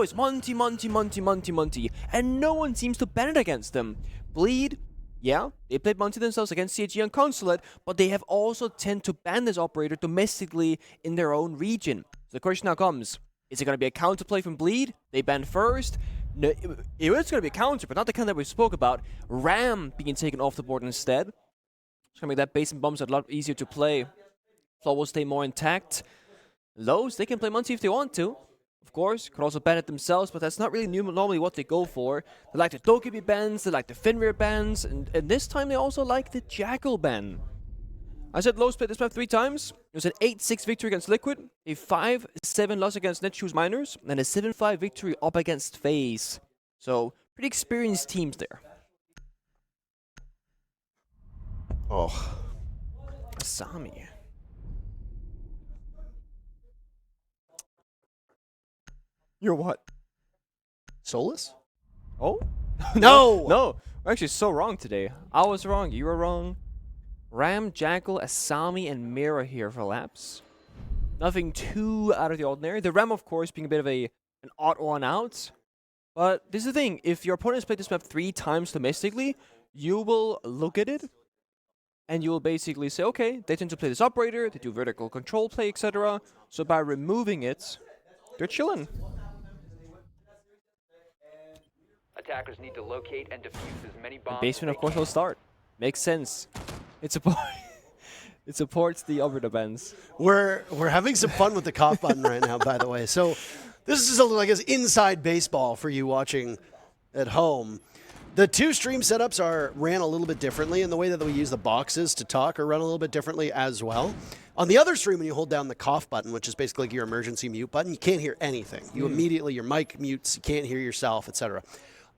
It's Monty, and no one seems to ban it against them. Bleed, yeah, they played Monty themselves against CG on Consulate, but they have also tend to ban this operator domestically in their own region. So the question now comes, is it going to be a counterplay from Bleed? They ban first. No, it was going to be a counter, but not the kind that we spoke about. Ram being taken off the board instead. It's going to make that base and bombs a lot easier to play. Flaw will stay more intact. Lows, they can play Monty if they want to. Of course, could also ban it themselves, but that's not really normally what they go for. They like the Dokkaebi bans, they like the Fenrir bans, and this time they also like the Jackal ban. I said Lowe's played this map 3 times. It was an 8-6 victory against Liquid, a 5-7 loss against Netshoes Miners, and a 7-5 victory up against FaZe. So, pretty experienced teams there. Oh. Asami. You're what? Soulless? Oh? No! No! We're actually so wrong today. I was wrong, you were wrong. Ram, Jackal, Asami, and Mira here for laps. Nothing too out of the ordinary. The Ram, of course, being a bit of an odd one out. But this is the thing. If your opponent has played this map 3 times domestically, you will look at it, and you will basically say, okay, they tend to play this operator, they do vertical control play, etc. So by removing it, they're chilling. Attackers need to locate and defuse as many bombs. The basement, of course, will start. Makes sense. It supports the operator bans. We're having some fun with the cough button right now, by the way. So this is something like inside baseball for you watching at home. The 2 stream setups ran a little bit differently, and the way that we use the boxes to talk are run a little bit differently as well. On the other stream, when you hold down the cough button, which is basically like your emergency mute button, you can't hear anything. You immediately, your mic mutes, you can't hear yourself, etc.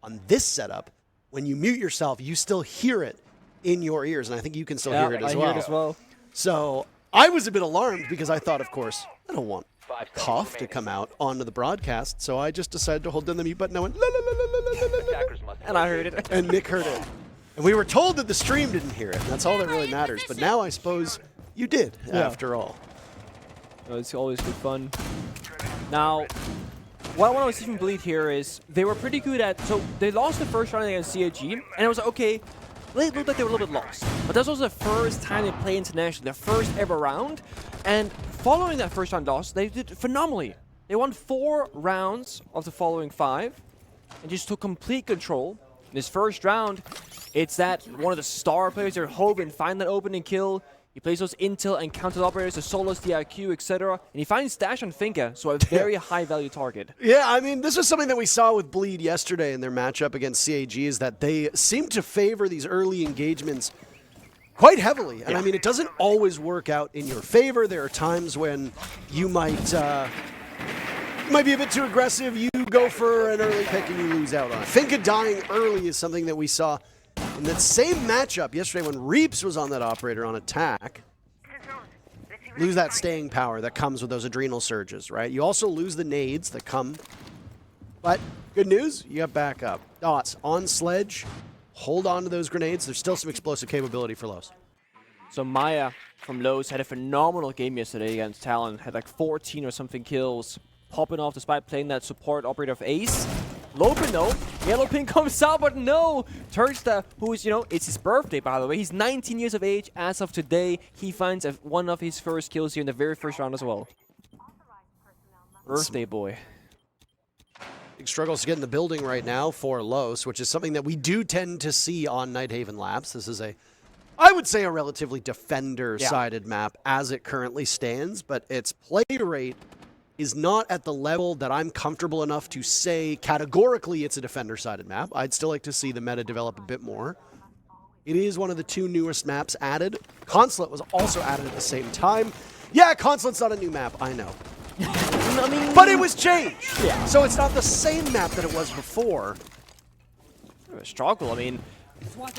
On this setup, when you mute yourself, you still hear it in your ears, and I think you can still hear it as well. I hear it as well. So I was a bit alarmed because I thought, of course, I don't want cough to come out onto the broadcast, so I just decided to hold down the mute button. I went, la, la, la, la, la, la, la, and I heard it. and Nick heard it. And we were told that the stream didn't hear it, and that's all that really matters. But now I suppose you did, after all. No, it's always good fun. Now, what I want to see from Bleed here is they were pretty good at... So, they lost the first round against CAG, and it was like, okay, they looked like they were a little bit lost. But that was also the first time they played internationally, their first ever round. And following that first round loss, they did phenomenally. They won 4 rounds of the following 5, and just took complete control. In this first round, it's that one of the star players there, Hogan, find that opening kill. He plays those intel and counter operators, the solos, the IQ, etc. And he finds Dash on Finka, so a very high value target. Yeah, I mean, this was something that we saw with Bleed yesterday in their matchup against CAG, is that they seem to favor these early engagements quite heavily. And I mean, it doesn't always work out in your favor. There are times when you might be a bit too aggressive. You go for an early pick and you lose out on it. Finka dying early is something that we saw in that same matchup yesterday when Reaps was on that operator on attack. Lose that staying power that comes with those adrenal surges, right? You also lose the nades that come. But good news, you have backup. Dots on Sledge. Hold on to those grenades. There's still some explosive capability for Lowe's. So Maya from Lowe's had a phenomenal game yesterday against Talon. Had like 14 or something kills. Popping off despite playing that support operator of Ace. Lopen though, yellow pin comes out, but no! Tursta, who is, it's his birthday by the way. He's 19 years of age as of today. He finds one of his first kills here in the very first round as well. Birthday boy. Big struggles to get in the building right now for Los, which is something that we do tend to see on Nighthaven Labs. This is I would say a relatively defender-sided map as it currently stands, but its play rate is not at the level that I'm comfortable enough to say categorically it's a defender-sided map. I'd still like to see the meta develop a bit more. It is one of the 2 newest maps added. Consulate was also added at the same time. Yeah, Consulate's not a new map, I know. But it was changed. Yeah. So it's not the same map that it was before. A struggle, I mean,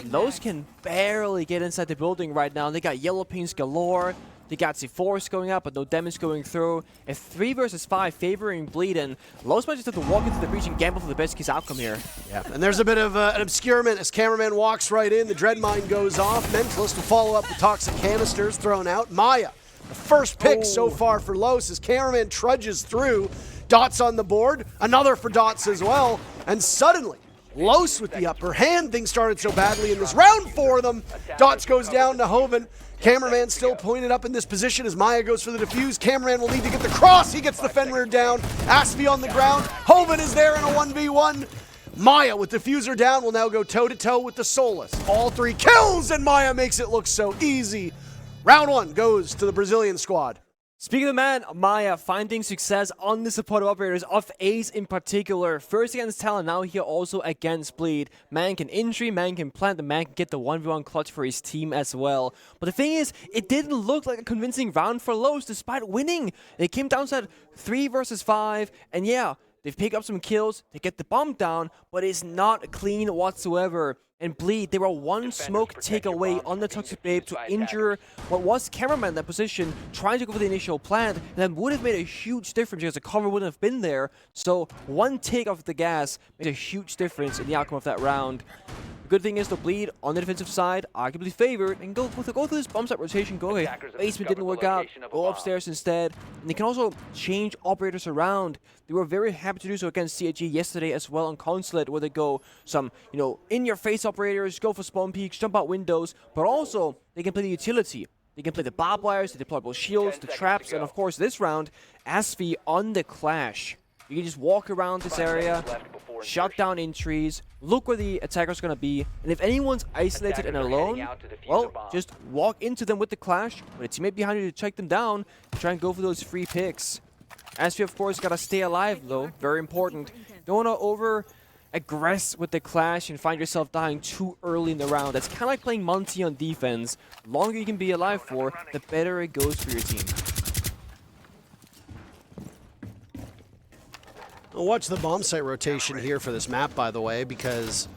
those can barely get inside the building right now. They got yellow pings galore. They got C4s going up, but no damage going through. A 3 versus 5 favoring Bleed, and Los might just have to walk into the breach and gamble for the best case outcome here. Yeah, and there's a bit of an obscurement as Cameraman walks right in. The Dread Mine goes off. Mentalist will follow up with Toxic Canisters thrown out. Maya, the first pick so far for Los as Cameraman trudges through. Dots on the board, another for Dots as well, and suddenly, Los with the upper hand. Things started so badly in this round for them. Dots goes down to Hoven. Cameraman still pointed up in this position as Maya goes for the defuse. Cameraman will need to get the cross. He gets the Fenrir down. Aspie on the ground. Hoven is there in a 1v1. Maya with diffuser down will now go toe-to-toe with the Solus. All 3 kills, and Maya makes it look so easy. Round 1 goes to the Brazilian squad. Speaking of the man, Maya finding success on the supportive operators of Ace in particular. First against Talon, now here also against Bleed. Man can injury, man can plant, the man can get the 1v1 clutch for his team as well. But the thing is, it didn't look like a convincing round for Los despite winning. It came down to that 3 versus 5, and yeah, they've picked up some kills, they get the bomb down, but it's not clean whatsoever. And Bleed, they were one smoke take away on the Toxic Babe to injure what was Cameraman in that position, trying to go for the initial plant, and that would have made a huge difference because the cover wouldn't have been there. So one take off the gas made a huge difference in the outcome of that round. The good thing is the Bleed on the defensive side, arguably favored, and go through this bomb site rotation, go ahead. Basement didn't work out, go upstairs instead. And they can also change operators around. They were very happy to do so against CAG yesterday as well on Consulate, where they go some, in-your-face operators, go for spawn peaks, jump out windows, but also they can play the utility. They can play the barbed wires, the deployable shields, the traps, and of course this round, Aspie on the Clash. You can just walk around this area, shut down entries, look where the attacker's gonna be, and if anyone's isolated and alone, well, just walk into them with the Clash, with a teammate behind you to check them down, and try and go for those free picks. Aspie, of course, gotta stay alive though, very important. Don't wanna over-aggress with the Clash and find yourself dying too early in the round. That's kind of like playing Monty on defense. The longer you can be alive for, the better it goes for your team. We'll watch the bomb site rotation here for this map, by the way, because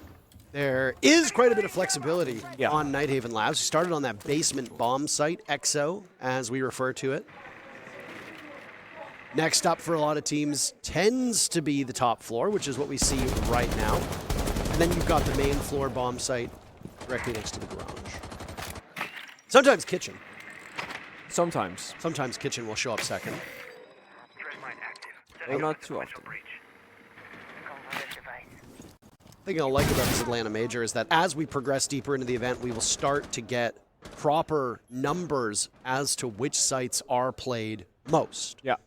there is quite a bit of flexibility on Nighthaven Labs. We started on that basement bomb site, EXO, as we refer to it. Next up for a lot of teams tends to be the top floor, which is what we see right now. And then you've got the main floor bomb site directly next to the garage. Sometimes kitchen. Sometimes. Sometimes kitchen will show up second. Well, not too often. The thing I like about this Atlanta Major is that as we progress deeper into the event, we will start to get proper numbers as to which sites are played most. Yeah.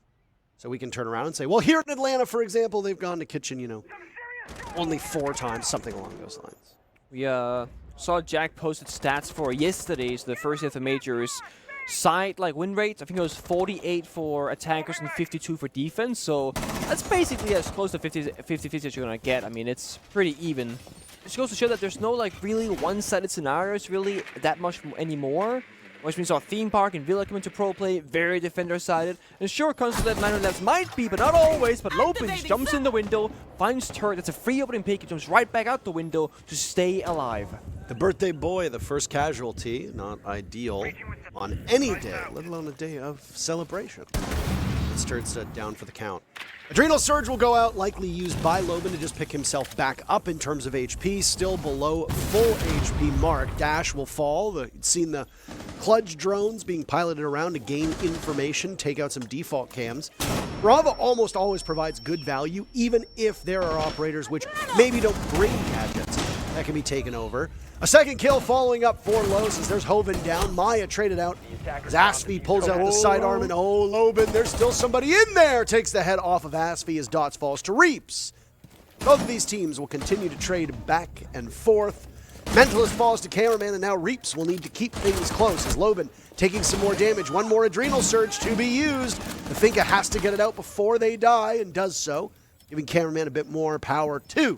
So we can turn around and say, well, here in Atlanta, for example, they've gone to kitchen, only 4 times, something along those lines. We saw Jack posted stats for yesterday's, the first day of the majors. Side win rates, I think it was 48 for attackers and 52 for defense, so that's basically as close to 50-50 as you're gonna get. I mean, it's pretty even. It just goes to show that there's no really one-sided scenarios really that much anymore. Which means our theme park and Villa come into pro play, very defender-sided. And sure, Consulate 9 left might be, but not always. But Lopin jumps in the window, finds turret. That's a free opening pick. He jumps right back out the window to stay alive. The birthday boy, the first casualty, not ideal on any day, let alone a day of celebration. This turret's down for the count. Adrenal Surge will go out, likely used by Loban to just pick himself back up in terms of HP, still below full HP mark. Dash will fall. You've seen the Kludge drones being piloted around to gain information, take out some default cams. Brava almost always provides good value, even if there are operators which maybe don't bring gadgets that can be taken over. A second kill following up for Los as there's Hoven down. Maya traded out as Aspie pulls out the sidearm, and Loban, there's still somebody in there. Takes the head off of Aspie as Dots falls to Reaps. Both of these teams will continue to trade back and forth. Mentalist falls to Cameraman, and now Reaps will need to keep things close as Loban taking some more damage. One more Adrenal Surge to be used. The Finka has to get it out before they die, and does so, giving Cameraman a bit more power too.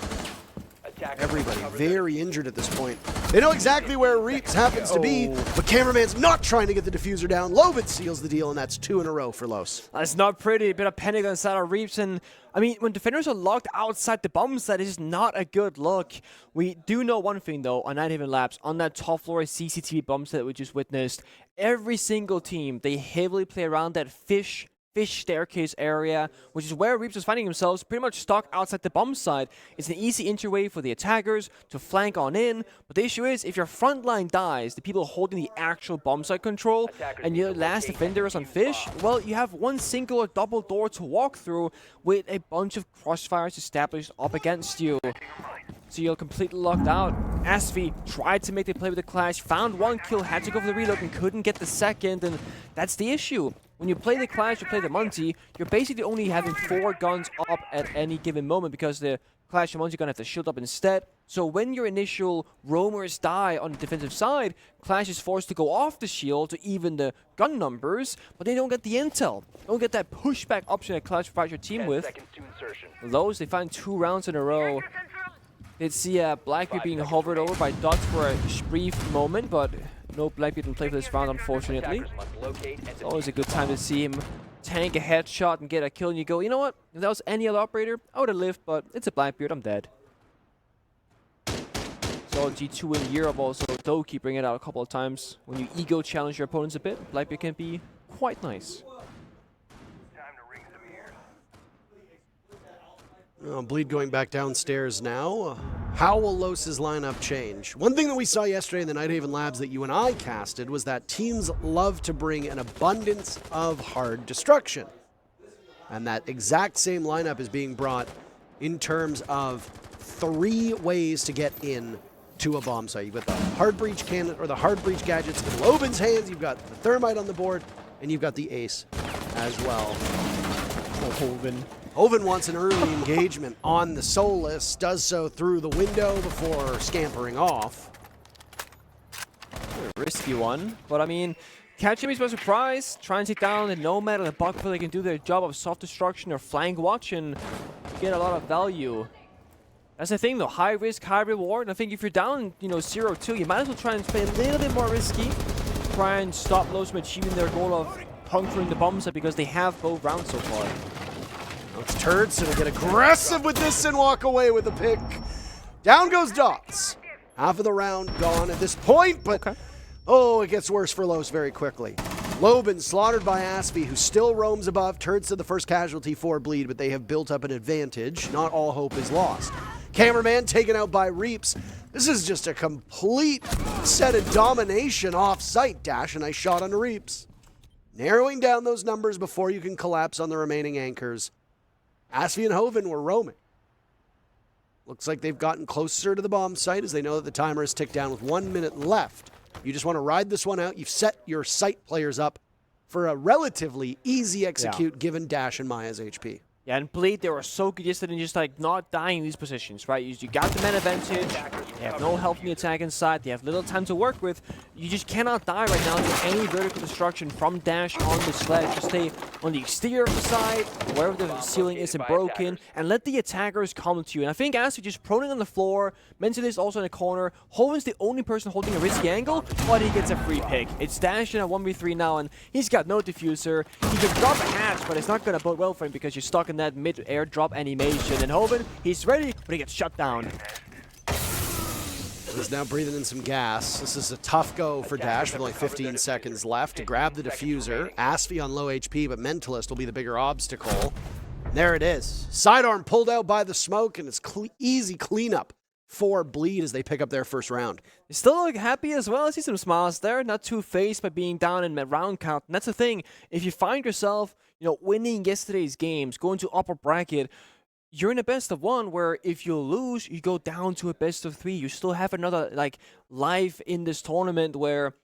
Everybody very injured at this point. They know exactly where Reaps happens to be, but Cameraman's not trying to get the diffuser down. Loban seals the deal, and that's 2 in a row for Los. That's not pretty. A bit of panic on the side of Reaps, and I mean, when defenders are locked outside the bomb site, it's just not a good look. We do know one thing, though, on Nighthaven Labs, on that top floor CCTV bomb site that we just witnessed, every single team, they heavily play around that fish fish staircase area, which is where Reaps is finding themselves pretty much stuck outside the bomb site. It's an easy entryway for the attackers to flank on in, but the issue is if your front line dies, the people holding the actual bomb site control, and your last defender is on fish, well, you have one single or double door to walk through with a bunch of crossfires established up against you. So you're completely locked out. Asvi tried to make the play with the Clash, found one kill, had to go for the reload and couldn't get the second, and that's the issue. When you play the Clash or play the Monty, you're basically only having 4 guns up at any given moment because the Clash and Monty are going to have to shield up instead. So when your initial roamers die on the defensive side, Clash is forced to go off the shield to even the gun numbers, but they don't get the intel. Don't get that pushback option that Clash provides your team with. Lows, they find 2 rounds in a row. Did see Blackbeard being hovered over by Dots for a brief moment, but no Blackbeard can play for this round, unfortunately. It's always a good time to see him tank a headshot and get a kill, and you go, you know what? If that was any other operator, I would have lived, but it's a Blackbeard, I'm dead. So G2 in Europe also, Doki bring it out a couple of times. When you ego challenge your opponents a bit, Blackbeard can be quite nice. Bleed going back downstairs now. How will Los's lineup change? One thing that we saw yesterday in the Nighthaven Labs that you and I casted was that teams love to bring an abundance of hard destruction. And that exact same lineup is being brought in terms of 3 ways to get in to a bomb site. You've got the hard breach cannon, or the hard breach gadgets in Loben's hands, you've got the thermite on the board, and you've got the ace as well. Hoven wants an early engagement on the Solus, does so through the window before scampering off. A risky one, but I mean, catch him by surprise, try and take down the Nomad and the Buck so they can do their job of soft destruction or flank watch and get a lot of value. That's the thing though, high risk, high reward, and I think if you're down, 0-2, you might as well try and play a little bit more risky. Try and stop Los from achieving their goal of puncturing the bomb set because they have both rounds so far. It's Turds, so they get aggressive with this and walk away with the pick. Down goes Dots. Half of the round gone at this point, but oh, it gets worse for Los very quickly. Loben slaughtered by Asvi, who still roams above. Turds to the first casualty for Bleed, but they have built up an advantage. Not all hope is lost. Cameraman taken out by Reaps. This is just a complete set of domination off-site. Dash, a nice shot on Reaps. Narrowing down those numbers before you can collapse on the remaining anchors. Asvi and Hoven were roaming. Looks like they've gotten closer to the bomb site as they know that the timer is ticked down with 1 minute left. You just want to ride this one out. You've set your site players up for a relatively easy execute given Dash and Maya's HP. Yeah, and Bleed, they were so good yesterday in just not dying in these positions, right? You got the man advantage, they have no help from the attack inside, they have little time to work with. You just cannot die right now to any vertical destruction from Dash on the sledge. Just stay on the exterior of the side, wherever the ceiling isn't broken, and let the attackers come to you. And I think Asvi just proning on the floor, Mentalist also in the corner. Hoven's the only person holding a risky angle, but he gets a free pick. It's Dash in a 1v3 now, and he's got no diffuser. He can drop a hatch, but it's not going to bode well for him because you're stuck in that mid-air drop animation. And Hoven, he's ready, but he gets shut down. He's now breathing in some gas. This is a tough go for Dash with only 15 seconds left to grab the diffuser. Asvi on low HP, but Mentalist will be the bigger obstacle. There it is. Sidearm pulled out by the smoke, and it's easy cleanup for Bleed as they pick up their first round. They still look happy as well. I see some smiles there. Not too phased by being down in round count. And that's the thing. If you find yourself, winning yesterday's games, going to upper bracket, you're in a best of 1 where if you lose, you go down to a best of 3. You still have another life in this tournament where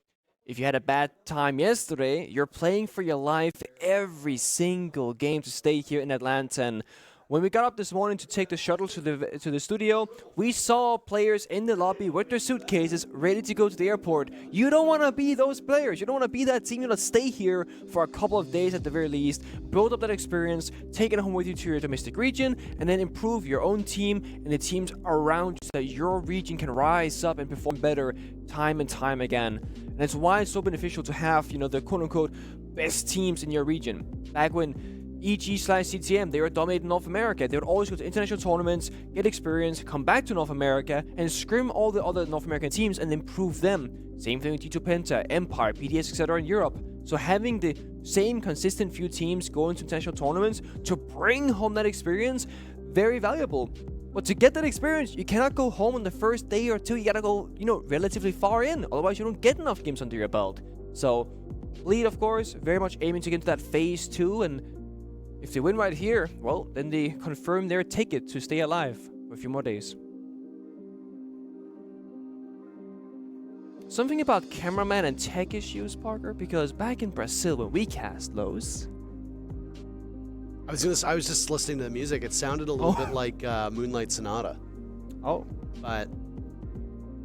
if you had a bad time yesterday, you're playing for your life every single game to stay here in Atlanta. And when we got up this morning to take the shuttle to the studio, we saw players in the lobby with their suitcases ready to go to the airport. You don't want to be those players. You don't want to be that team. You want to stay here for a couple of days at the very least, build up that experience, take it home with you to your domestic region, and then improve your own team and the teams around you so that your region can rise up and perform better time and time again. And that's why it's so beneficial to have, the quote-unquote best teams in your region. Back when EG/CTM, they were dominating North America. They would always go to international tournaments, get experience, come back to North America, and scrim all the other North American teams and improve them. Same thing with G2 Penta, Empire, PDS, etc. in Europe. So having the same consistent few teams go into international tournaments to bring home that experience, very valuable. But to get that experience, you cannot go home on the first day or two. You gotta go, relatively far in. Otherwise, you don't get enough games under your belt. So, Bleed, of course, very much aiming to get into that phase 2. And if they win right here, well, then they confirm their ticket to stay alive for a few more days. Something about cameraman and tech issues, Parker, because back in Brazil when we cast Lowe's, I was just listening to the music. It sounded a little bit like Moonlight Sonata. Oh, but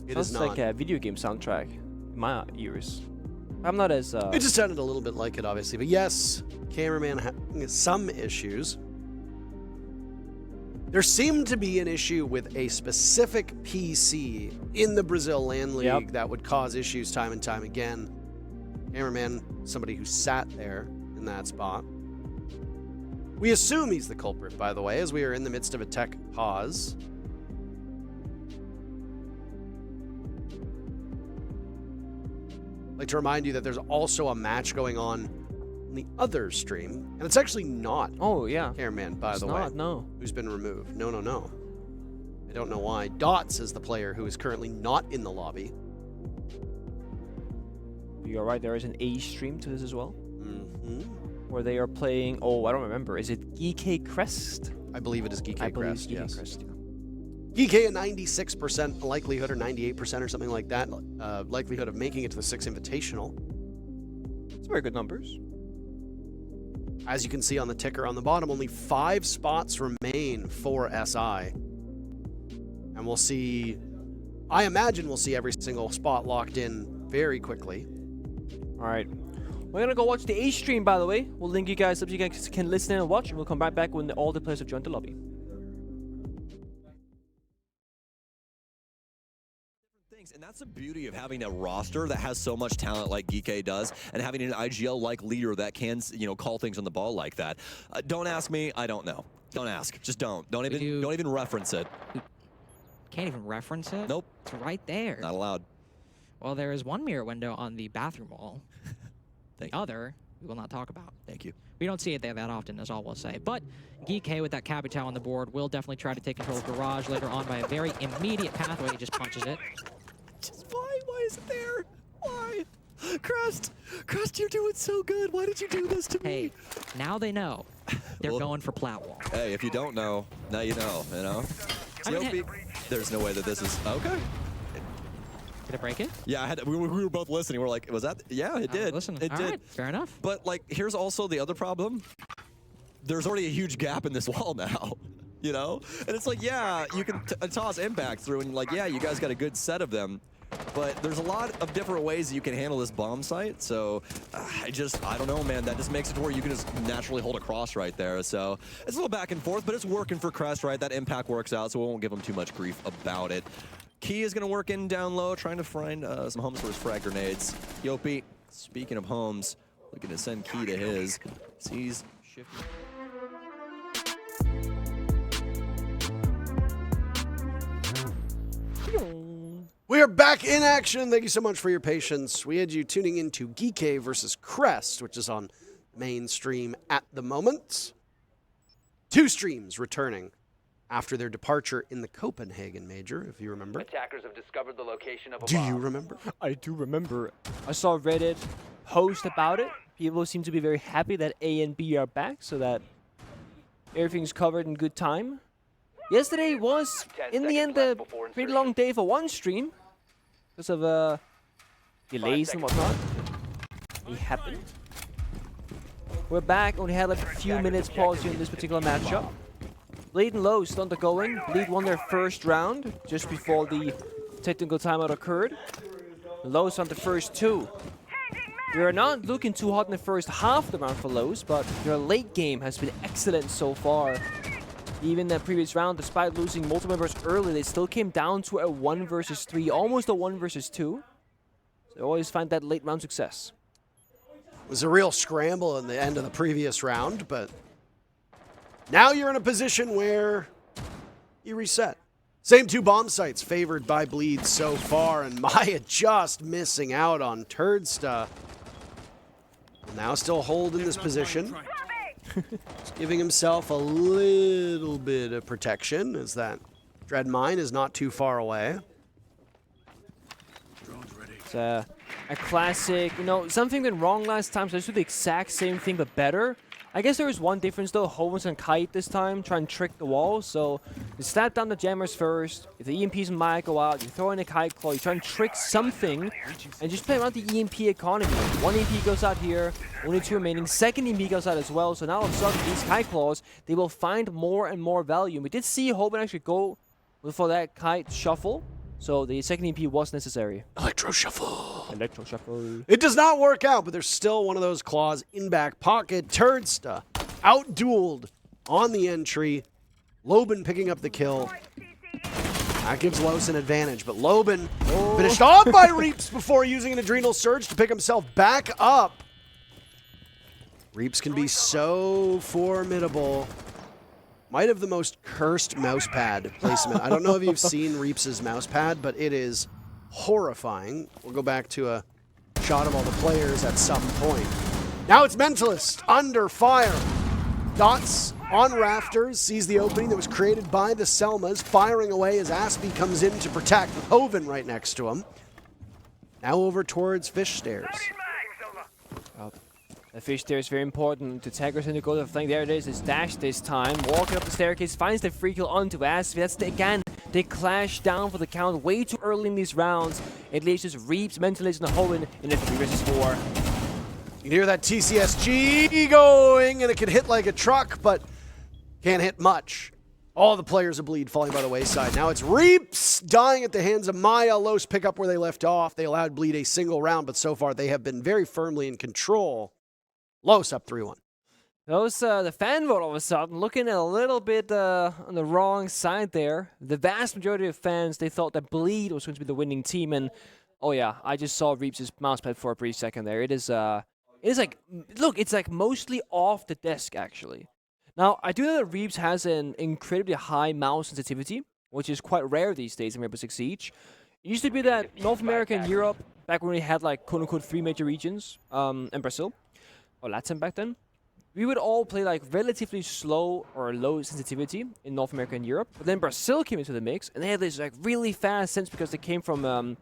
it sounds is not. like a video game soundtrack in my ears. I'm not as. It just sounded a little bit like it, obviously. But yes, cameraman having some issues. There seemed to be an issue with a specific PC in the Brazil LAN League that would cause issues time and time again. Cameraman, somebody who sat there in that spot. We assume he's the culprit, by the way, as we are in the midst of a tech pause. I'd like to remind you that there's also a match going on the other stream, and it's actually not Cameraman, by the way, who's been removed. No. I don't know why. Dots is the player who is currently not in the lobby. You're right, there is an A stream to this as well. Mm-hmm. Where they are playing, I don't remember. Is it GK Crest? I believe it is GK Crest, yes. Crest, yeah. GK a 96% likelihood or 98% or something like that likelihood of making it to the Six Invitational. It's very good numbers. As you can see on the ticker on the bottom, only 5 spots remain for SI. And we'll see, I imagine we'll see every single spot locked in very quickly. All right. We're going to go watch the A stream, by the way. We'll link you guys up so you guys can listen and watch, and we'll come right back when all the players have joined the lobby. And that's the beauty of having a roster that has so much talent like Geek does, and having an IGL-like leader that can, call things on the ball like that. Don't ask me. I don't know. Don't ask. Just don't. Don't even reference it. Can't even reference it? Nope. It's right there. Not allowed. Well, there is one mirror window on the bathroom wall. Thank the you. other, we will not talk about. Thank you. We don't see it there that often, is all we'll say. But Geek with that Capital on the board will definitely try to take control of Garage later on by a very immediate pathway. He just punches it. Just why? Why is it there? Why? Crest, you're doing so good. Why did you do this to me? Hey, now they know. They're going for plat wall. Hey, if you don't know, now you know, There's no way that this is... Okay. Did it break it? Yeah, we were both listening. We're like, was that... Yeah, it did. Listen, it did. Right, fair enough. But, here's also the other problem. There's already a huge gap in this wall now. And it's like, yeah, you can toss impact through, and you guys got a good set of them. But there's a lot of different ways that you can handle this bomb site, so I don't know, man. That just makes it to where you can just naturally hold a cross right there. So it's a little back and forth, but it's working for Crest, right? That impact works out, so we won't give him too much grief about it. Key is going to work in down low, trying to find some homes for his frag grenades. Yopi, speaking of homes, looking to send Key to his. He's shifting. We are back in action. Thank you so much for your patience. We had you tuning into Geek versus Crest, which is on mainstream at the moment. 2 streams returning after their departure in the Copenhagen Major, if you remember. Attackers have discovered the location of a Do bomb. you remember? I do remember. I saw Reddit post about it. People seem to be very happy that A and B are back, so that everything's covered in good time. Yesterday was, in the end, a pretty long day for one stream because of delays and whatnot. It happened. We're back. Only had a few minutes pause here in this particular matchup. Bleed and Lowe's still undergoing. Bleed won their first round just before the technical timeout occurred. Lowe's on the first 2. They're not looking too hot in the first half of the round for Lowe's, but their late game has been excellent so far. Even the previous round, despite losing multiple members early, they still came down to a 1 versus 3, almost a 1 versus 2. So they always find that late round success. It was a real scramble in the end of the previous round, but now you're in a position where you reset. Same 2 bomb sites favored by Bleed so far, and Maya just missing out on Turdsta. Now still holding this position. Just giving himself a little bit of protection as that Dread Mine is not too far away. It's a classic, you know, something went wrong last time, so let's do the exact same thing but better. I guess there is one difference though. Hovens and Kite this time try and trick the wall. So you slap down the jammers first. If the EMPs and Maya go out, you throw in a Kite Claw. You try and trick something and just play around the EMP economy. One EMP goes out here, only 2 remaining. Second EMP goes out as well. So now all of a sudden these Kite Claws, they will find more and more value. We did see Hoban actually go for that Kite Shuffle. So the second EMP was necessary. Electro Shuffle. Electro Shuffle. It does not work out, but there's still one of those claws in back pocket. Turdsta out-dueled on the entry. Loban picking up the kill. That gives Los an advantage, but Loban finished off by Reaps before using an Adrenal Surge to pick himself back up. Reaps can be so formidable. Might have the most cursed mousepad placement. I don't know if you've seen Reeps' mousepad, but it is horrifying. We'll go back to a shot of all the players at some point. Now it's Mentalist under fire. Dots on rafters, sees the opening that was created by the Selmas, firing away as Aspie comes in to protect with Hoven right next to him. Now over towards Fish Stairs. The fish there is very important. The Taggers in the goal flank. There it is. It's Dash this time. Walking up the staircase. Finds the free kill onto Aspie. That's again. They clash down for the count way too early in these rounds. It leaves just Reaps, Mentalist, and Hoven in a 3 versus 4. You can hear that TCSG going, and it can hit like a truck, but can't hit much. All the players of Bleed falling by the wayside. Now it's Reaps dying at the hands of Maya. Los pick up where they left off. They allowed Bleed a single round, but so far they have been very firmly in control. Los up 3-1. Those, the fan vote all of a sudden looking a little bit on the wrong side there. The vast majority of fans, they thought that Bleed was going to be the winning team, and oh yeah, I just saw Reeps' mousepad for a brief second there. It is like, look, it's like mostly off the desk actually. Now, I do know that Reeps has an incredibly high mouse sensitivity, which is quite rare these days in Rainbow Six Siege. It used to be that North America and Europe, back when we had like quote-unquote 3 major regions, and Brazil, or Latin back then, we would all play like relatively slow or low sensitivity in North America and Europe. But then Brazil came into the mix, and they had this like really fast sense because they came from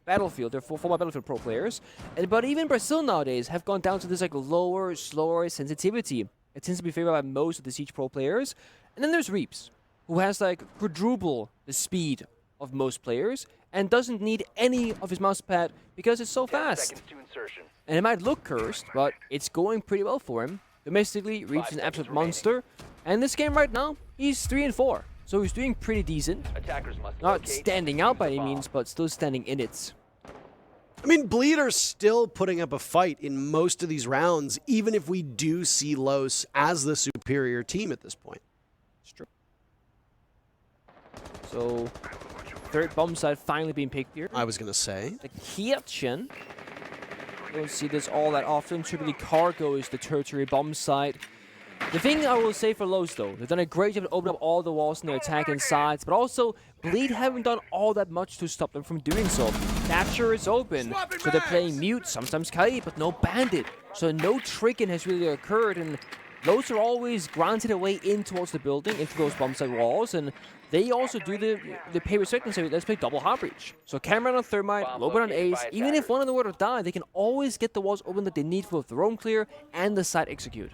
Battlefield. They're former Battlefield pro players. But even Brazil nowadays have gone down to this like lower, slower sensitivity. It tends to be favored by most of the Siege pro players. And then there's Reaps, who has like quadruple the speed of most players and doesn't need any of his mousepad because it's so fast. And it might look cursed, but it's going pretty well for him. Domestically, Reaps is an absolute monster. And this game right now, he's 3-4. So he's doing pretty decent. Not standing out by any means, but still standing in it. I mean, Bleed are still putting up a fight in most of these rounds, even if we do see Los as the superior team at this point. It's true. So, third bomb site finally being picked here. I was going to say. The Kitchen. Don't see this all that often. Typically, Cargo is the tertiary bomb site. The thing I will say for Los, though, they've done a great job of opening up all the walls in their attacking sides, but also, Bleed haven't done all that much to stop them from doing so. Capture is open, so they're playing Mute, sometimes Kai, but no Bandit. So no tricking has really occurred, and Los are always granted a way in towards the building, into those bomb site walls, and they also do the pay respect and say, let's play double hard breach. So Cameron on Thermite, Loban on Ace, even if one of them were to die, they can always get the walls open that they need for both the roam clear and the site execute.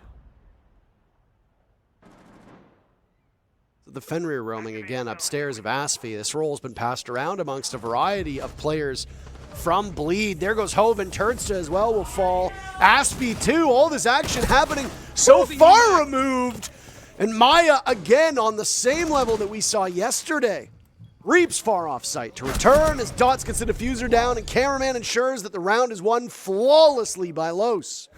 The Fenrir roaming again upstairs of Aspie. This role's been passed around amongst a variety of players from Bleed. There goes Hoven. Turdsta as well will fall. Aspie too. All this action happening so far removed. And Maya again on the same level that we saw yesterday. Reaps far off site to return as Dots gets the diffuser down, and Cameraman ensures that the round is won flawlessly by Los.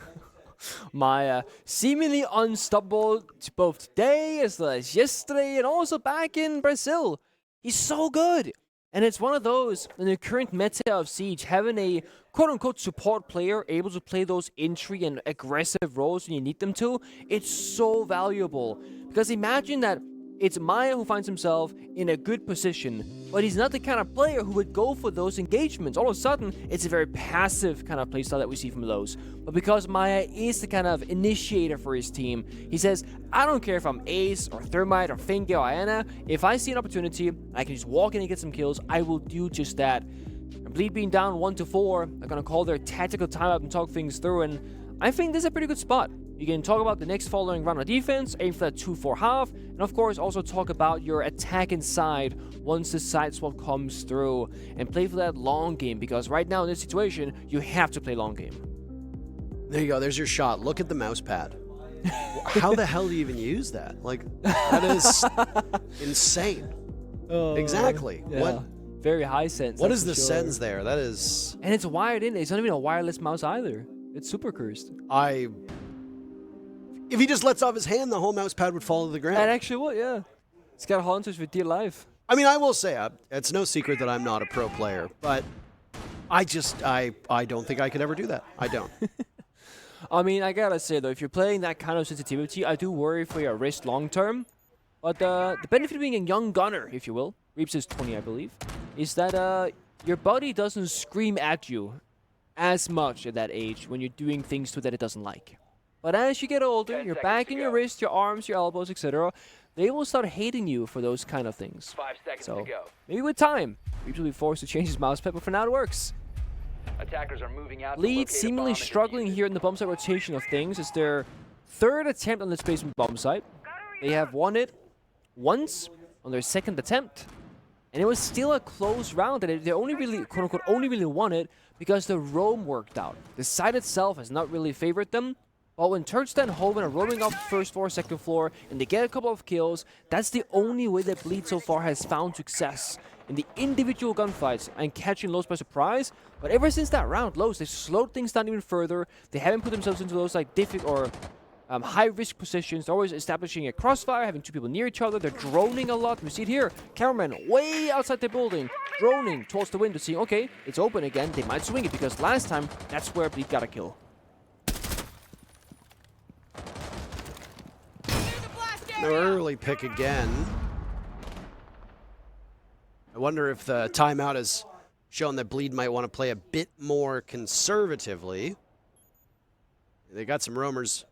Maya seemingly unstoppable both today as well as yesterday and also back in Brazil. He's so good. And it's one of those, in the current meta of Siege, having a quote-unquote support player able to play those entry and aggressive roles when you need them to, it's so valuable. Because imagine that It's Maya who finds himself in a good position, but he's not the kind of player who would go for those engagements. All of a sudden, it's a very passive kind of playstyle that we see from Lowe's. But because Maya is the kind of initiator for his team, he says, I don't care if I'm Ace or Thermite or Finge or Ana, if I see an opportunity, I can just walk in and get some kills, I will do just that. And Bleed being down 1-4, they're going to call their tactical timeout and talk things through, and I think this is a pretty good spot. You can talk about the next following round of defense, aim for that 2-4 half, and of course also talk about your attack inside once the side swap comes through, and play for that long game, because right now in this situation, you have to play long game. There you go, there's your shot. Look at the mouse pad. How the hell do you even use that? Like, that is insane. Exactly. Yeah. What? Very high sense. What that's is the for sure. sense there? That is... And it's wired in. It's not even a wireless mouse either. It's super cursed. If he just lets off his hand, the whole mouse pad would fall to the ground. That actually would, yeah. It's got hunters for dear life. I mean, I will say, it's no secret that I'm not a pro player, but I don't think I could ever do that. I don't. I mean, I gotta say though, if you're playing that kind of sensitivity, I do worry for your wrist long term. But the benefit of being a young gunner, if you will, Reaps is 20, I believe, is that your body doesn't scream at you as much at that age when you're doing things to that it doesn't like. But as you get older, your back and your wrist, your arms, your elbows, etc., they will start hating you for those kind of things. 5 seconds So to go. maybe with time, Reaps will be forced to change his mouse pad, but for now it works. Attackers are moving out. to Lead locate a seemingly bomb and struggling defuse it. here in the bomb site rotation of things. It's their third attempt on this basement bomb site. They have won it once on their second attempt. And it was still a close round, and they only really, quote-unquote, only really won it because the roam worked out. The site itself has not really favored them, but when Turks stand home and are roaming up first floor, second floor, and they get a couple of kills, that's the only way that Bleed so far has found success in the individual gunfights and catching Lowe's by surprise. But ever since that round, Lowe's, they've slowed things down even further. They haven't put themselves into those like difficult or high-risk positions. They're always establishing a crossfire, having two people near each other. They're droning a lot. We see it here. Cameraman way outside the building, droning towards the window, seeing, okay, it's open again. They might swing it because last time, that's where Bleed got a kill. No early pick again. I wonder if the timeout has shown that Bleed might want to play a bit more conservatively. They got some roamers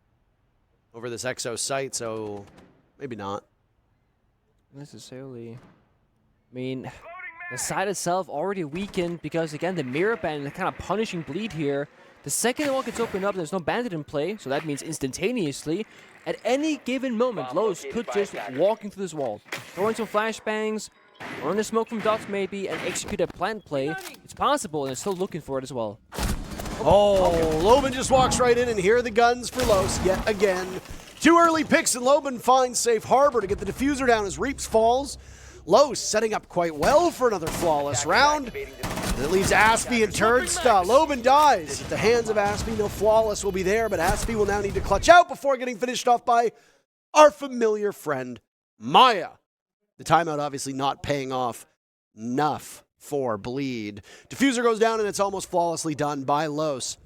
over this Exo site, so maybe not. Necessarily. I mean, the side itself already weakened because, again, the mirror ban kind of punishing Bleed here. The second the wall gets opened up, there's no bandit in play, so that means instantaneously, at any given moment, Lowe's could just walking through this wall, throwing some flashbangs, throwing the smoke from dots maybe, and execute a plant play. It's possible, and they're still looking for it as well. Oh, Loban just walks right in, and here are the guns for Los yet again. Two early picks, and Loban finds safe harbor to get the diffuser down as Reaps falls. Los setting up quite well for another flawless round. And it leaves Aspie and Turnstile. Loban dies at the hands of Aspie. No flawless will be there, but Aspie will now need to clutch out before getting finished off by our familiar friend, Maya. The timeout obviously not paying off enough for Bleed. Diffuser goes down, and it's almost flawlessly done by Los,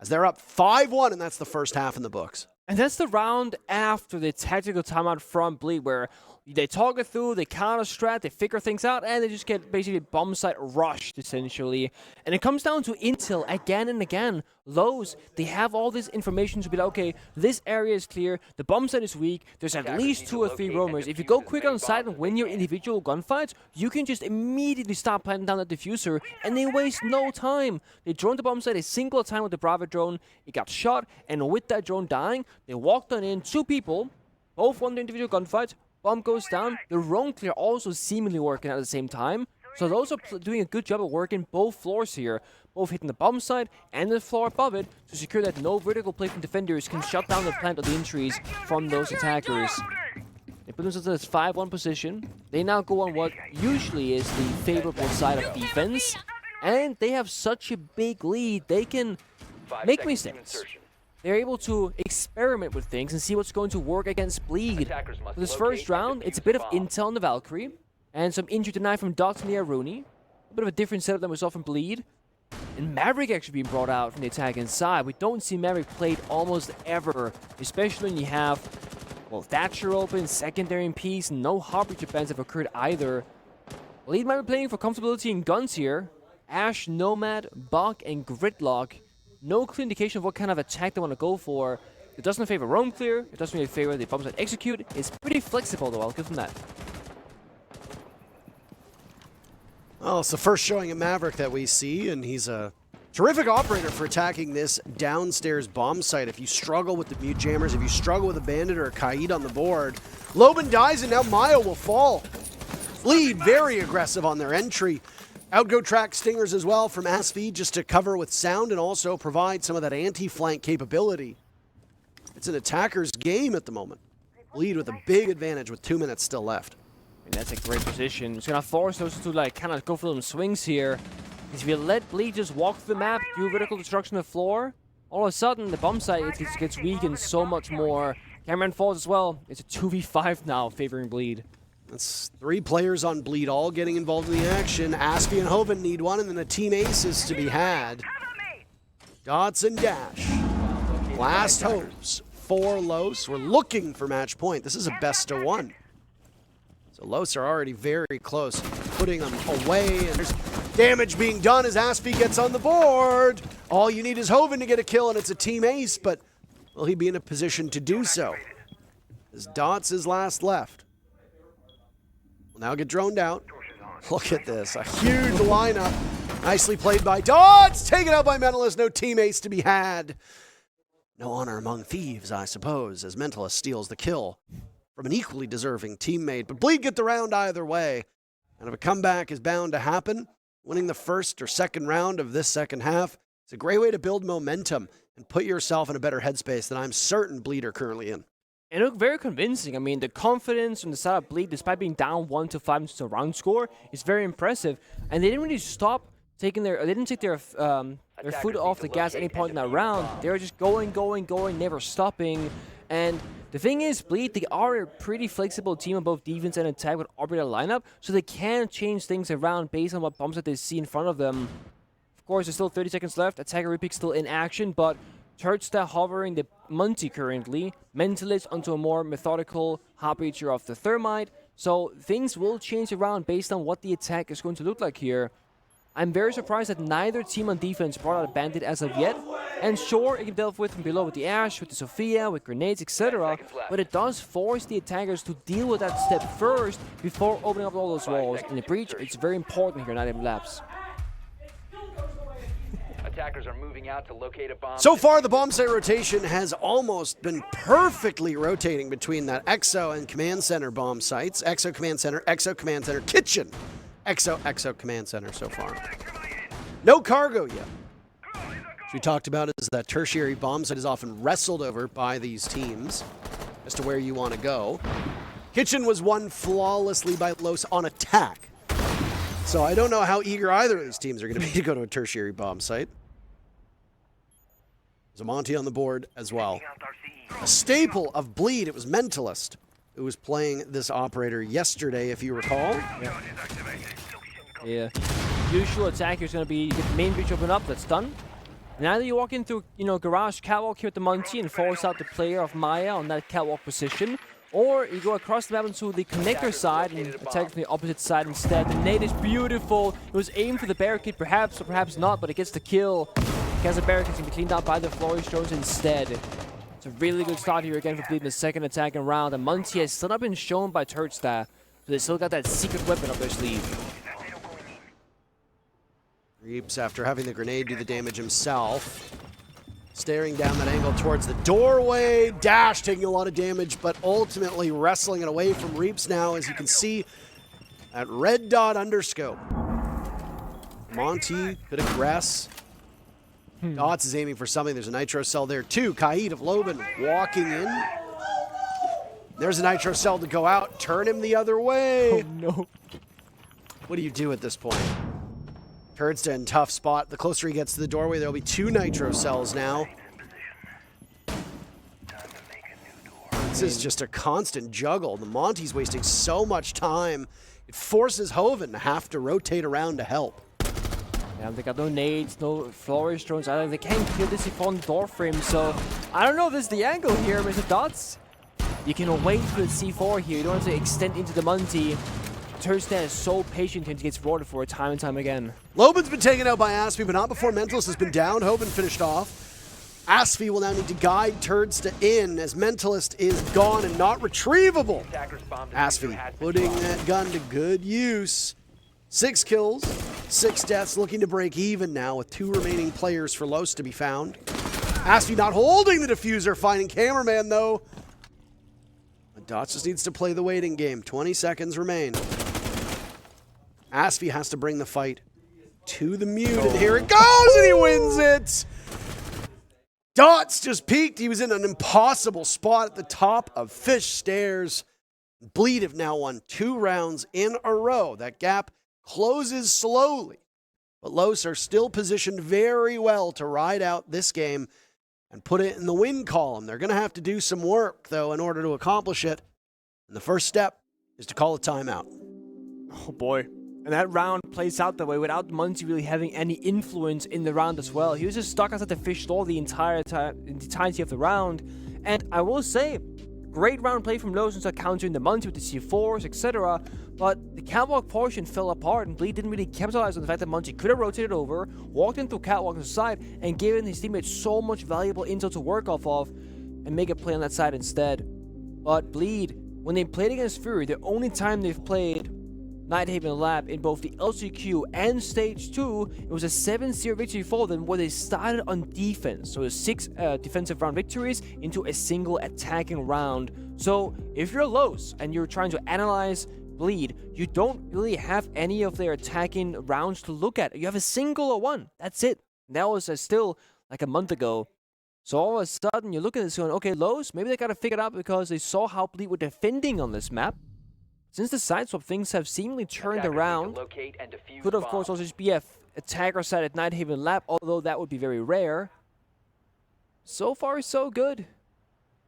as they're up 5-1, and that's the first half in the books. And that's the round after the tactical timeout from Bleed, where they talk it through, they counter strat, they figure things out, and they just get basically bomb site rushed, essentially. And it comes down to intel again and again. Lowe's, they have all this information to be like, okay, this area is clear, the bomb site is weak, there's at least 2 or 3 roamers. If you go quick on site and win your individual gunfights, you can just immediately start planting down the diffuser, and they waste no time. They droned the bomb site a single time with the Bravo drone, it got shot, and with that drone dying, they walked on in 2 people, both won their individual gunfights. Bomb goes down. The roam clear also seemingly working at the same time. So those are doing a good job of working both floors here. Both hitting the bomb side and the floor above it to secure that no vertical play from defenders can shut down the plant of the entries from those attackers. They put themselves in this 5-1 position. They now go on what usually is the favorable side of defense. And they have such a big lead, they can make mistakes. They're able to experiment with things and see what's going to work against Bleed. For this first round, it's a bit of intel on the Valkyrie, and some injury denied from Dots and the Aruni. A bit of a different setup than we saw from Bleed. And Maverick actually being brought out from the attack inside. We don't see Maverick played almost ever, especially when you have Well, Thatcher open, secondary in peace, no Harbinger bans have occurred either. Lead might be playing for comfortability in guns here. Ash, Nomad, Buck, and Gridlock. No clear indication of what kind of attack they want to go for. It doesn't favor roam clear, it doesn't really favor the bombs that execute. It's pretty flexible though, I'll give them that. Well, it's the first showing of Maverick that we see, and he's a terrific operator for attacking this downstairs bomb site. If you struggle with the mute jammers, if you struggle with a bandit or a Kaid on the board, Loban dies and now Maya will fall. Lead very aggressive on their entry. Outgo track stingers as well from Asfi just to cover with sound and also provide some of that anti-flank capability. It's an attacker's game at the moment. Lead with a big advantage with 2 minutes still left. And that's a great position. It's gonna force those to like kind of go for some swings here. Because if you let Bleed just walk through the map, do vertical destruction of the floor, all of a sudden the bomb site gets weakened so much more. Cameron falls as well. It's a 2v5 now favoring Bleed. That's 3 players on Bleed all getting involved in the action. Aspie and Hoven need one, and then a team ace is to be had. Dots and Dash. Last hopes for Los. We're looking for match point. This is a best of 1. So Los are already very close, putting them away, and there's damage being done as Aspie gets on the board. All you need is Hoven to get a kill, and it's a team ace, but will he be in a position to do so? As Dots is last left. Will now get droned out. Look at this, a huge lineup. Nicely played by Dots, taken out by Mentalist, no team ace to be had. No honor among thieves, I suppose, as Mentalist steals the kill from an equally deserving teammate. But Bleed get the round either way. And if a comeback is bound to happen, winning the first or second round of this second half, it's a great way to build momentum and put yourself in a better headspace than I'm certain Bleed are currently in. It looked very convincing. I mean, the confidence from the side of Bleed, despite being down 1-5 into the round score, is very impressive. And they didn't really stop taking they didn't take their foot off the gas at any point in that round. They were just going, never stopping. And the thing is, Bleed, they are a pretty flexible team on both defense and attack with operator lineup, so they can change things around based on what bombs that they see in front of them. Of course, there's still 30 seconds left. Attacker Repick still in action, but Turtsta hovering the Munty currently. Mentalist onto a more methodical Harbinger of the Thermite. So things will change around based on what the attack is going to look like here. I'm very surprised that neither team on defense brought out a bandit as of yet. And sure, it can delve with from below with the Ash, with the Sophia, with grenades, etc. But it does force the attackers to deal with that step first before opening up all those walls. In the breach, it's very important here, not even laps. Attackers are moving out to locate a bomb. So far, the bomb site rotation has almost been perfectly rotating between that EXO and Command Center bomb sites. EXO Command Center, Kitchen. EXO Command Center so far. No cargo yet. As we talked about is that tertiary bomb site is often wrestled over by these teams as to where you want to go. Kitchen was won flawlessly by Los on attack. So I don't know how eager either of these teams are going to be to go to a tertiary bomb site. There's a Monty on the board as well. A staple of Bleed, it was Mentalist who was playing this operator yesterday, if you recall. Yeah. Usual attack is going to be the main breach open up, that's done. Now that you walk in through, garage catwalk here with the Monty and force out the player of Maya on that catwalk position, or you go across the map into the connector side and attack from the opposite side instead. The nade is beautiful. It was aimed for the barricade, perhaps, or perhaps not, but it gets the kill. Because the barricades can be cleaned out by the Flourish drones instead. It's a really good start here again for Bleed in the second attack and round. And Monty has still not been shown by Turtsta, so they still got that secret weapon up their sleeve. Reeps, after having the grenade do the damage himself, staring down that angle towards the doorway. Dash taking a lot of damage, but ultimately wrestling it away from Reeps now, as you can see at red dot underscope. Monty could aggress. Dots is aiming for something. There's a nitro cell there too. Kaid of Loban walking in. There's a nitro cell to go out. Turn him the other way. Oh no. What do you do at this point? Turtsta in tough spot. The closer he gets to the doorway, there'll be 2 nitro cells now. This is just a constant juggle. The Monty's wasting so much time. It forces Hoven to have to rotate around to help. Yeah, they got no nades, no Flourish drones either. They can't kill this on the door frame, so I don't know if this is the angle here, Mr. Dots. You can wait for the C4 here. You don't have to extend into the Monty. Tursta is so patient and gets rewarded for it time and time again. Loban's been taken out by Aspie, but not before Mentalist has been down. Hoban finished off. Aspie will now need to guide Turdsta in as Mentalist is gone and not retrievable. Aspie putting that gun to good use. 6 kills, 6 deaths, looking to break even now with 2 remaining players for Los to be found. Aspie not holding the diffuser, finding Cameraman though. Dots just needs to play the waiting game. 20 seconds remain. Aspie has to bring the fight to the mute, and here it goes, and he wins it! Dots just peaked. He was in an impossible spot at the top of Fish Stairs. Bleed have now won 2 rounds in a row. That gap closes slowly, but Los are still positioned very well to ride out this game and put it in the win column. They're going to have to do some work, though, in order to accomplish it. And the first step is to call a timeout. Oh boy. And that round plays out that way without Muncie really having any influence in the round as well. He was just stuck outside the fish stall the entirety of the round. And I will say, great round play from Los into countering the Muncie with the C4s, etc. But the catwalk portion fell apart, and Bleed didn't really capitalize on the fact that Muncie could have rotated over, walked into catwalk on the side, and given his teammates so much valuable intel to work off of, and make a play on that side instead. But Bleed, when they played against Fury, the only time they've played Nighthaven Lab in both the LCQ and Stage 2, it was a 7-0 victory for them where they started on defense. So 6 defensive round victories into a single attacking round. So if you're Los and you're trying to analyze Bleed, you don't really have any of their attacking rounds to look at. You have a single one. That's it. And that was still like a month ago. So all of a sudden you look at this going, okay, Los, maybe they got to figure it out because they saw how Bleed were defending on this map. Since the side swap, things have seemingly turned around. Could, of course, also just be a attacker side at Nighthaven Lab, although that would be very rare. So far, so good.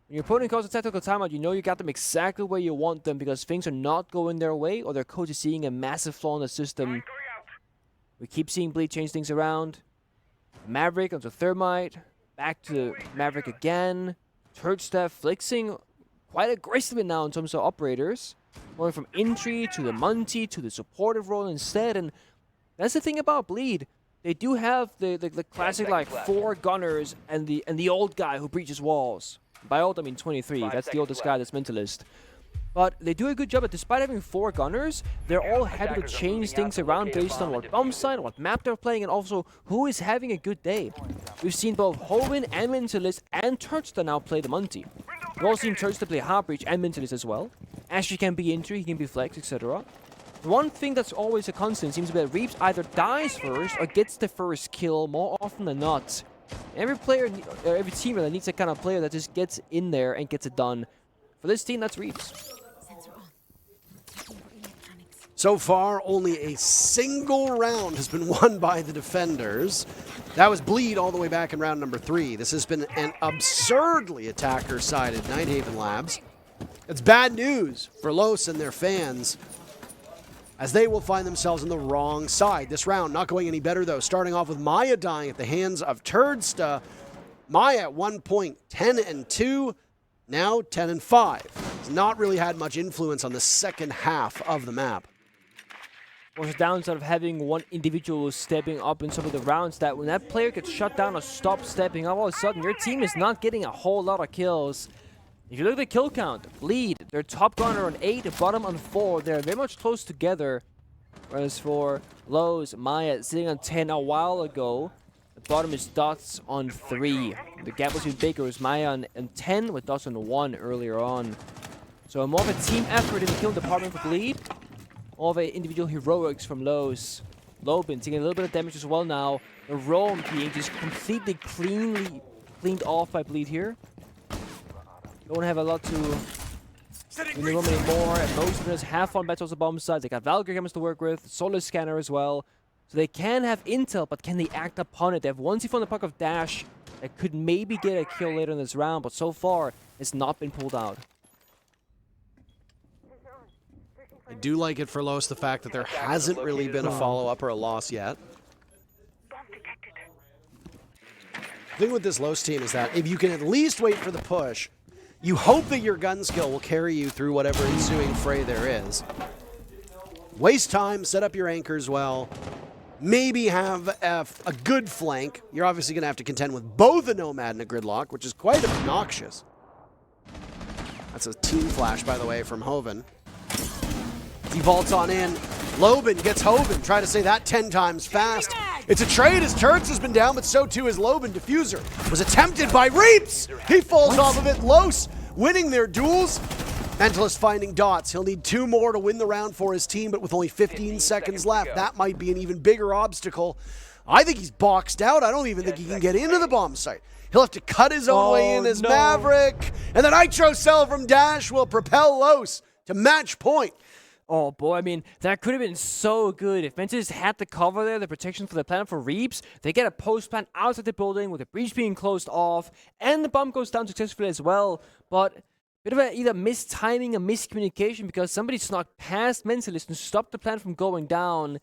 When your opponent calls a tactical timeout, you know you got them exactly where you want them because things are not going their way or their coach is seeing a massive flaw in the system. We keep seeing Bleed change things around. Maverick onto Thermite. Back to Maverick again. Turdsta flexing quite aggressively now in terms of operators. Going from entry to the Munty to the supportive role instead, and that's the thing about Bleed. They do have the classic like 4 gunners and the old guy who breaches walls. By old I mean 23. That's the oldest guy that's Mentalist. But they do a good job at, despite having 4 gunners, they're all happy to change things around based on what bomb site, what map they're playing, and also who is having a good day. We've seen both Hoven and Mentalist and Turdsta now play the Munty. We've also seen Turdsta play Heartbreach and Mentalist as well. Ashley can be entry, he can be flex, etc. One thing that's always a constant seems to be that Reaps either dies first or gets the first kill more often than not. Every player, every team that needs a kind of player that just gets in there and gets it done. For this team, that's Reaps. So far, only a single round has been won by the defenders. That was Bleed all the way back in round number 3. This has been an absurdly attacker-sided Nighthaven Labs. It's bad news for Los and their fans, as they will find themselves on the wrong side. This round not going any better, though. Starting off with Maya dying at the hands of Turdsta. Maya at 1 point, 10-2, now 10-5. Has not really had much influence on the second half of the map. Was the downside of having one individual stepping up in some of the rounds, that when that player gets shut down or stops stepping up, all of a sudden your team is not getting a whole lot of kills. If you look at the kill count, Bleed, their top gunner on 8, bottom on 4, they're very much close together. Whereas for Los, Maya sitting on 10 a while ago, the bottom is Dots on 3. The gap was even bigger, it was Maya on 10 with Dots on 1 earlier on. So more of a team effort in the kill department for Bleed. More of an individual heroics from Los. Loban taking a little bit of damage as well now. The roam being just completely cleaned off by Bleed here. Don't have a lot to win the room anymore, and most of them have fun battles on bomb sides. They got Valkyrie cameras to work with, Solar Scanner as well. So they can have intel, but can they act upon it? They have one C4 on the puck of Dash that could maybe get a kill later in this round, but so far it's not been pulled out. I do like it for Los, the fact that there hasn't really been a follow-up or a loss yet. The thing with this Los team is that if you can at least wait for the push, You hope that your gun skill will carry you through whatever ensuing fray there is. Waste time, set up your anchors well. Maybe have a good flank. You're obviously going to have to contend with both a Nomad and a Gridlock, which is quite obnoxious. That's a team flash, by the way, from Hoven. He vaults on in. Loban gets Hoven. Try to say that 10 times fast. It's a trade as Turks has been down, but so too is Loban. Diffuser was attempted by Reaps. He falls off of it. Los winning their duels. Mentalist finding dots. He'll need 2 more to win the round for his team, but with only 15 seconds left, that might be an even bigger obstacle. I think he's boxed out. I don't even think he can get into the bomb site. He'll have to cut his own way in as Maverick. And the Nitro Cell from Dash will propel Los to match point. Oh boy, I mean, that could have been so good. If Mentalist had the cover there, the protection for the plant for Reaps, they get a post plant outside the building with the breach being closed off, and the bomb goes down successfully as well. But bit of either mistiming or miscommunication because somebody snuck past Mentalist and stopped the plant from going down.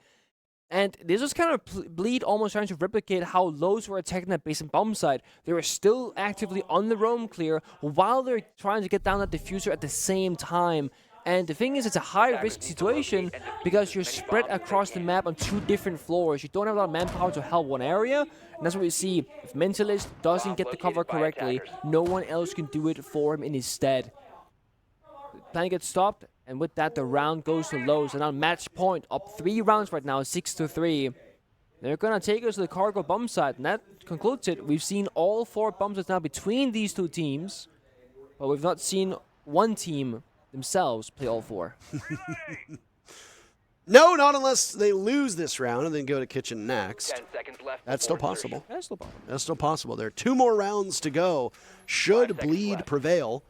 And this was kind of Bleed almost trying to replicate how Los were attacking that base and bomb site. They were still actively on the roam clear while they're trying to get down that diffuser at the same time. And the thing is, it's a high-risk situation because you're spread across the map on 2 different floors. You don't have a lot of manpower to help one area. And that's what we see. If Mentalist doesn't get the cover correctly, no one else can do it for him in his stead. The plan gets stopped, and with that, the round goes to Los. And on match point, up 3 rounds right now, 6-3. They're going to take us to the cargo bomb site, and that concludes it. We've seen all 4 bomb sites now between these 2 teams, but we've not seen one team themselves play all 4. No, not unless they lose this round and then go to Kitchen next. 10 seconds left. That's still possible. That's still possible. That's still possible. There are 2 more rounds to go. Should Bleed prevail.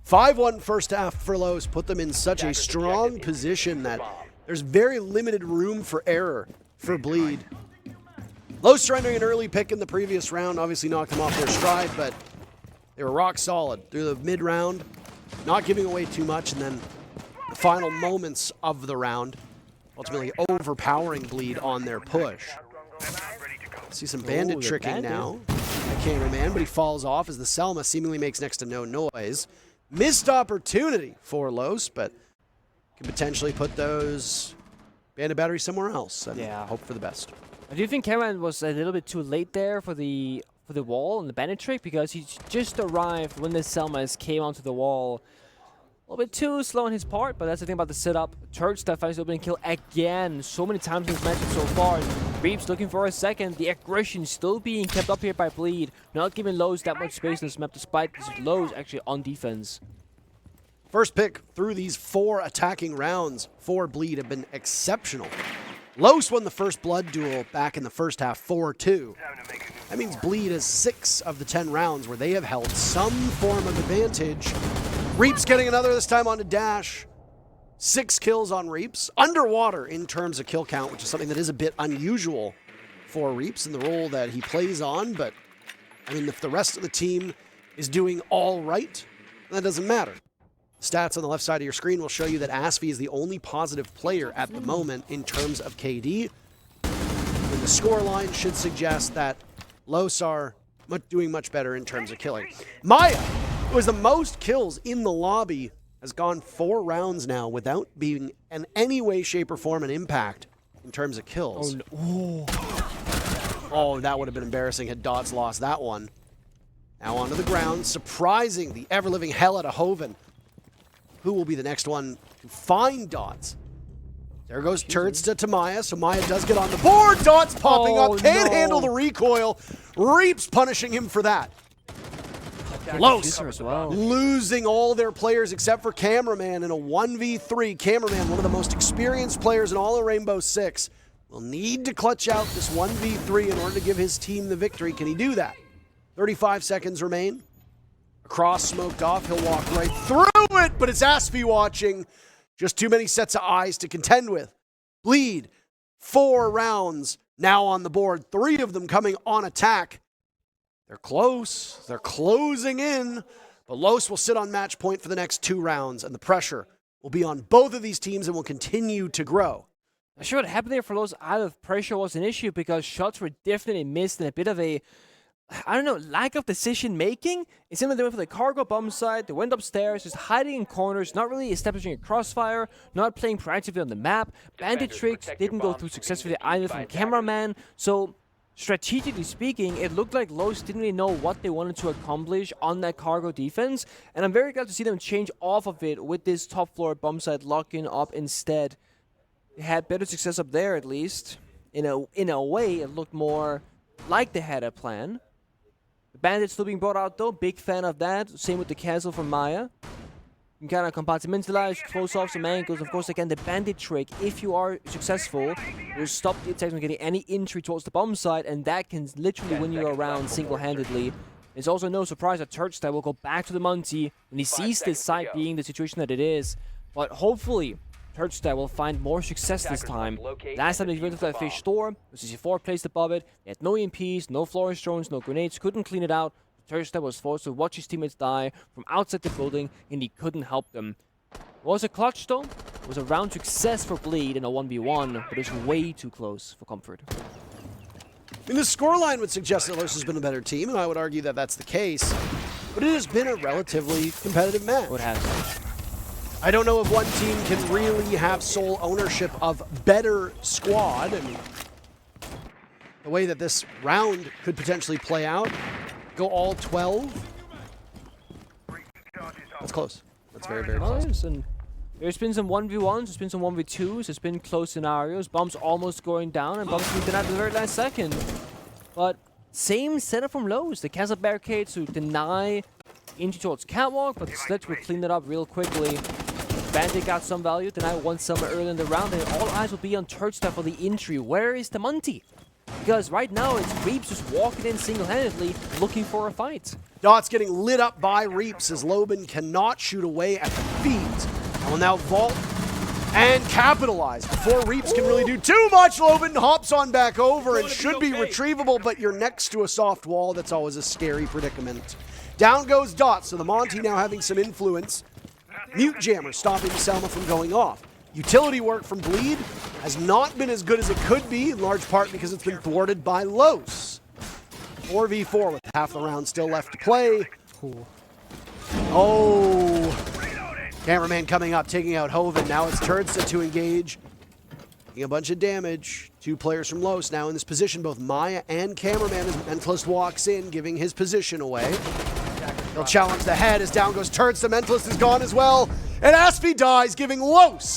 5-1 first half for Los put them in such a strong position that there's very limited room for error for Bleed. Los surrendering an early pick in the previous round obviously knocked them off their stride, but they were rock solid through the mid-round, not giving away too much, and then the final moments of the round ultimately overpowering Bleed on their push. See some bandit tricking now. A cameraman, but he falls off as the Selma seemingly makes next to no noise. Missed opportunity for Los, but could potentially put those bandit batteries somewhere else and hope for the best. I do think Cameron was a little bit too late there for the wall and the bandit trick because he just arrived when the Selmas came onto the wall. A little bit too slow on his part, but that's the thing about the setup. Turks that finds the opening kill again so many times in this matchup so far. Reaps looking for a second. The aggression still being kept up here by Bleed. Not giving Los that much space in this map despite Los actually on defense. First pick through these 4 attacking rounds for Bleed have been exceptional. Los won the first blood duel back in the first half 4-2. That means Bleed has 6 of the 10 rounds where they have held some form of advantage. Reaps getting another this time onto Dash. 6 kills on Reaps. Underwater in terms of kill count, which is something that is a bit unusual for Reaps in the role that he plays on. But, I mean, if the rest of the team is doing all right, that doesn't matter. Stats on the left side of your screen will show you that Asfi is the only positive player at the moment in terms of KD. And the scoreline should suggest that Los are doing much better in terms of killing. Maya, who has the most kills in the lobby, has gone 4 rounds now without being in any way, shape, or form an impact in terms of kills. Oh, that would have been embarrassing had Dots lost that one. Now onto the ground, surprising the ever-living hell out of Hoven. Who will be the next one to find Dots? There goes Turds to Maya, so Maya does get on the board. Dots popping up, can't handle the recoil. Reaps punishing him for that. Los losing all their players except for Cameraman in a 1v3. Cameraman, one of the most experienced players in all of Rainbow Six, will need to clutch out this 1v3 in order to give his team the victory. Can he do that? 35 seconds remain. Across, smoked off, he'll walk right through it, but it's Asfi watching. Just too many sets of eyes to contend with. Bleed, 4 rounds now on the board, 3 of them coming on attack. They're close, they're closing in, but Los will sit on match point for the next 2 rounds, and the pressure will be on both of these teams and will continue to grow. Not sure what happened there for Los. Either pressure was an issue because shots were definitely missed and a bit of a I don't know, lack of decision making. It seemed like they went for the cargo bomb site, they went upstairs, just hiding in corners, not really establishing a crossfire, not playing proactively on the map. Bandit Defenders, tricks protect your didn't go bombs through from being successfully defused either by from attackers. cameraman. So strategically speaking, it looked like Los didn't really know what they wanted to accomplish on that cargo defense. And I'm very glad to see them change off of it with this top floor bomb site locking up instead. They had better success up there at least. In a way, it looked more like they had a plan. The Bandits still being brought out though, big fan of that. Same with the Castle from Maya. You can kind of compartmentalize, close off some angles. Of course, again, the Bandit trick, if you are successful, will stop the attacks from getting any entry towards the bomb site, and that can literally win you around single-handedly. It's also no surprise that Turchstyle will go back to the Monty when he sees this site being the situation that it is. But hopefully, Turchstyle will find more success this time. Last time they went to that fish store, the CC4 placed above it. They had no EMPs, no florist drones, no grenades, couldn't clean it out. Turchstyle was forced to watch his teammates die from outside the building, and he couldn't help them. Was a clutch though. It was a round success for Bleed in a 1v1, but it was way too close for comfort. I mean, the scoreline would suggest that Los has been a better team, and I would argue that that's the case. But it has been a relatively competitive match. What has? I don't know if one team can really have sole ownership of better squad. I mean, the way that this round could potentially play out, go all 12. That's close. That's very, very close. Nice. And there's been some 1v1s, there's been some 1v2s, there's been close scenarios. Bombs almost going down, and bombs being denied at the very last second. But same setup from Lowe's. The castle barricades to deny entry towards catwalk, but the Sledge will clean it up real quickly. Bandit got some value, denied one summer early in the round, and all eyes will be on Turchstyle for the entry. Where is the Monty? Because right now it's Reaps just walking in single-handedly, looking for a fight. Dot's getting lit up by Reaps as Loban cannot shoot away at the feet. And will now vault and capitalize before Reaps can really do too much. Loban hops on back over and should be retrievable, but you're next to a soft wall. That's always a scary predicament. Down goes Dot, so the Monty now having some influence. Mute Jammer stopping Selma from going off. Utility work from Bleed has not been as good as it could be, in large part because it's been thwarted by Los. 4v4 with half the round still left to play. Cool. Oh, cameraman coming up, taking out Hoven. Now it's Turdsa to engage. Taking a bunch of damage. Two players from Los now in this position, both Maya and cameraman as Mentalist walks in, giving his position away. He'll challenge the head as down goes Turdsa. Mentalist is gone as well. And Aspie dies, giving Los